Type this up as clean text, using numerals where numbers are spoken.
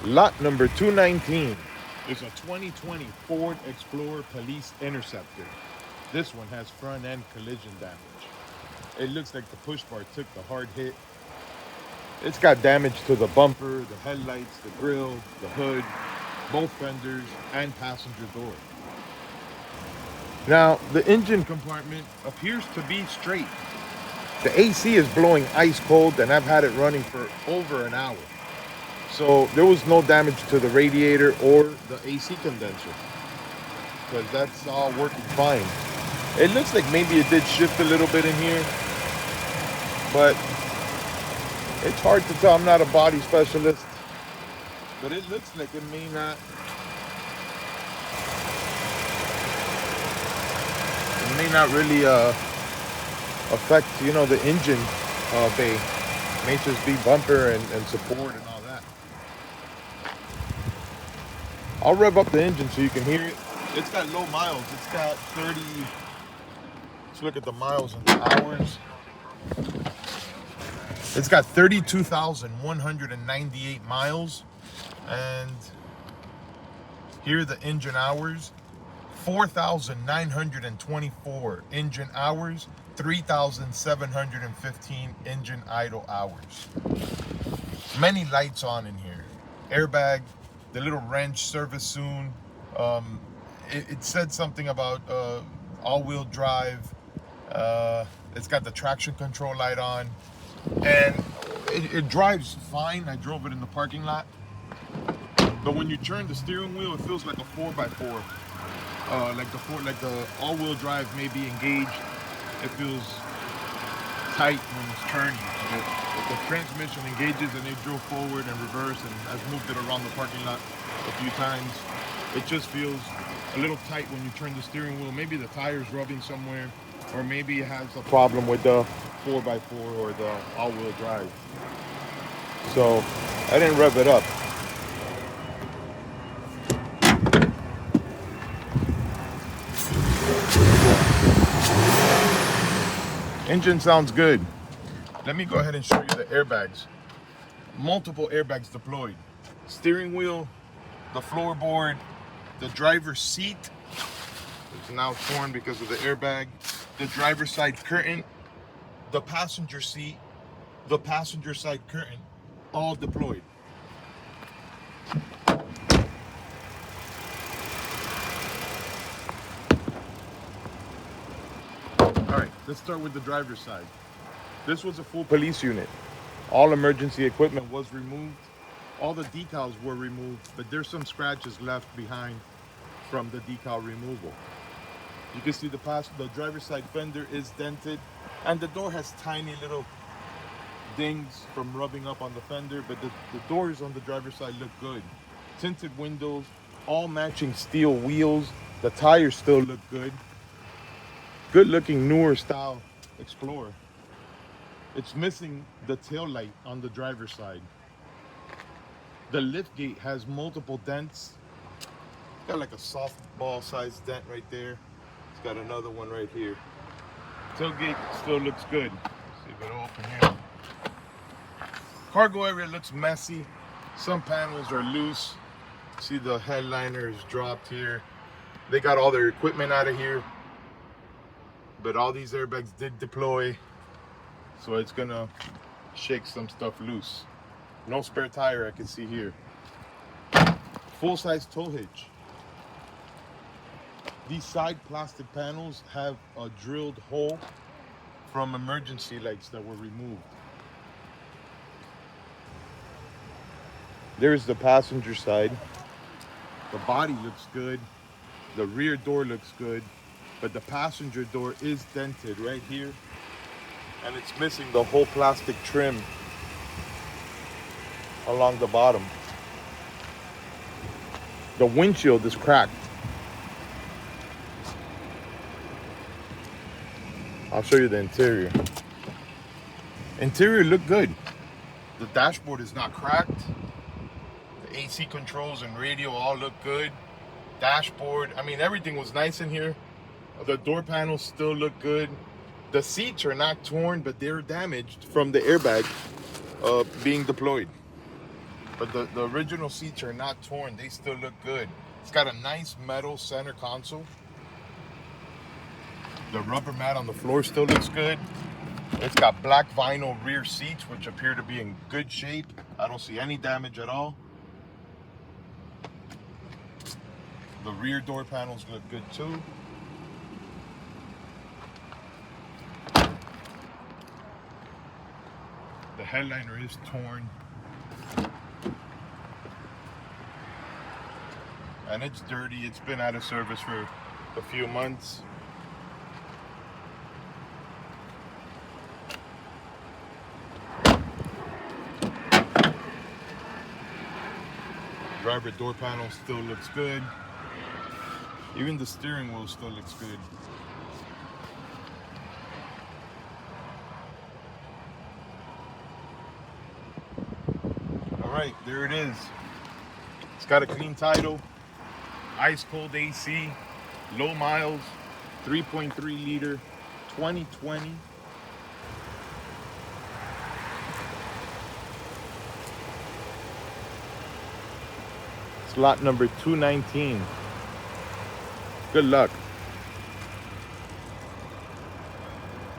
Lot number 219 is a 2020 Ford Explorer Police Interceptor. This one has front end collision damage. It looks like the push bar took the hard hit. It's got damage to the bumper, the headlights, the grille, the hood, both fenders, and passenger door. Now, the engine compartment appears to be straight. The AC is blowing ice cold, and I've had it running for over an hour. So there was no damage to the radiator or the AC condenser, because that's all working fine. It looks like maybe it did shift a little bit in here, but it's hard to tell. I'm not a body specialist, but it looks like it may not really affect, the engine bay. It may just be bumper and support and all that. I'll rev up the engine so you can hear it. It's got low miles. It's got 30. Let's look at the miles and the hours. It's got 32,198 miles. And here are the engine hours. 4,924 engine hours, 3,715 engine idle hours. Many lights on in here. Airbag, the little wrench, service soon. It said something about all-wheel drive. It's got the traction control light on. And it drives fine. I drove it in the parking lot. But when you turn the steering wheel, it feels like a 4x4. Like the all-wheel drive may be engaged. It feels tight when it's turning. The transmission engages and it drove forward and reverse, and I've moved it around the parking lot a few times. It just feels a little tight when you turn the steering wheel. Maybe the tire's rubbing somewhere, or maybe it has a problem with the 4x4 or the all-wheel drive. So I didn't rev it up. Engine sounds good. Let me go ahead and show you the airbags. Multiple airbags deployed. Steering wheel, the floorboard, the driver's seat is now torn because of the airbag. The driver's side curtain, the passenger seat, the passenger side curtain, all deployed. All right, let's start with the driver's side. This was a full police unit. All emergency equipment was removed. All the decals were removed, but there's some scratches left behind from the decal removal. You can see the driver's side fender is dented, and the door has tiny little dings from rubbing up on the fender, but the doors on the driver's side look good. Tinted windows, all matching steel wheels. The tires still look good. Good looking newer style Explorer. It's missing the tail light on the driver's side. The lift gate has multiple dents. Got like a softball sized dent right there. It's got another one right here. Tailgate still looks good. Let's see if it'll open here. Cargo area looks messy. Some panels are loose. See the headliner is dropped here. They got all their equipment out of here, but all these airbags did deploy, so it's gonna shake some stuff loose. No spare tire I can see here. Full-size tow hitch. These side plastic panels have a drilled hole from emergency lights that were removed. There's the passenger side. The body looks good. The rear door looks good, but the passenger door is dented right here, and it's missing the whole plastic trim along the bottom. The windshield is cracked. I'll show you the interior. Interior looked good. The dashboard is not cracked. The AC controls and radio all look good. Dashboard, everything was nice in here. The door panels still look good. The seats are not torn, but they're damaged from the airbag being deployed. But the original seats are not torn. They still look good. It's got a nice metal center console. The rubber mat on the floor still looks good. It's got black vinyl rear seats, which appear to be in good shape. I don't see any damage at all. The rear door panels look good too. The headliner is torn. And it's dirty. It's been out of service for a few months. Driver door panel still looks good. Even the steering wheel still looks good. All right, there it is. It's got a clean title, ice cold AC, low miles, 3.3 liter, 2020. It's lot number 219. Good luck.